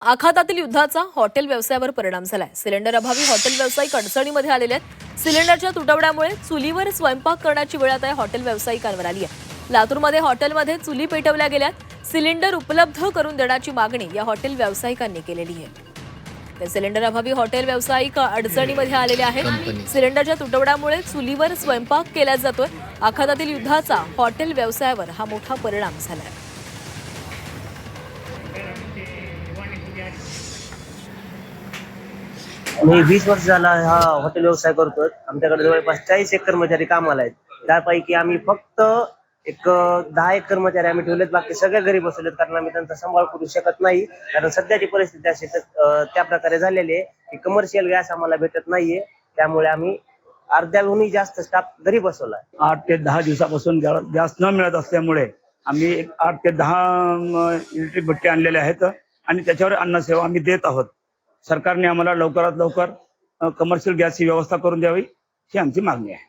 आखातातील युद्धाचा hotel व्यवसायावर परिणाम झालाय। सिलेंडर अभावी हॉटेल व्यावसायिक अडचणीमध्ये आलेले आहेत। सिलेंडरच्या तुटवड्यामुळे चुलीवर स्वयंपाक करण्याची वेळ आता हॉटेल व्यावसायिकांवर आली आहे। लातूरमध्ये हॉटेलमध्ये चुली पेटवल्या गेल्यात। सिलेंडर उपलब्ध करून देण्याची मागणी या हॉटेल व्यावसायिकांनी केलेली आहे। या सिलेंडर अभावी हॉटेल व्यावसायिक अडचणीमध्ये आलेले आहेत। सिलेंडरच्या तुटवड्यामुळे चुलीवर स्वयंपाक केला जातोय। आखातातील युद्धाचा हॉटेल व्यवसायावर हा मोठा परिणाम झालाय। मी 20 वर्ष झाला हा हॉटेल व्यवसाय करतोय। आमच्याकडे जवळपास 40 एक कर्मचारी कामाला आहेत। त्यापैकी आम्ही फक्त एक 10 एक कर्मचारी आम्ही ठेवलेत, बाकी सगळे घरी बसवलेत, कारण आम्ही त्यांचा सांभाळ करू शकत नाही। कारण सध्याची परिस्थिती अशी त्या प्रकारे झालेली आहे की कमर्शियल गॅस आम्हाला भेटत नाहीये। त्यामुळे आम्ही अर्ध्याहूनही जास्त स्टाफ घरी बसवलाय। 8 ते 10 दिवसापासून गॅस न मिळत असल्यामुळे आम्ही 8 ते 10 इलेक्ट्रिक भट्टी आणलेले आहेत आणि त्याच्यावर अन्नसेवा आम्ही देत आहोत। सरकारने आम्हाला लवकरात लवकर कमर्शियल गॅसची व्यवस्था करून द्यावी ही आमची मागणी आहे।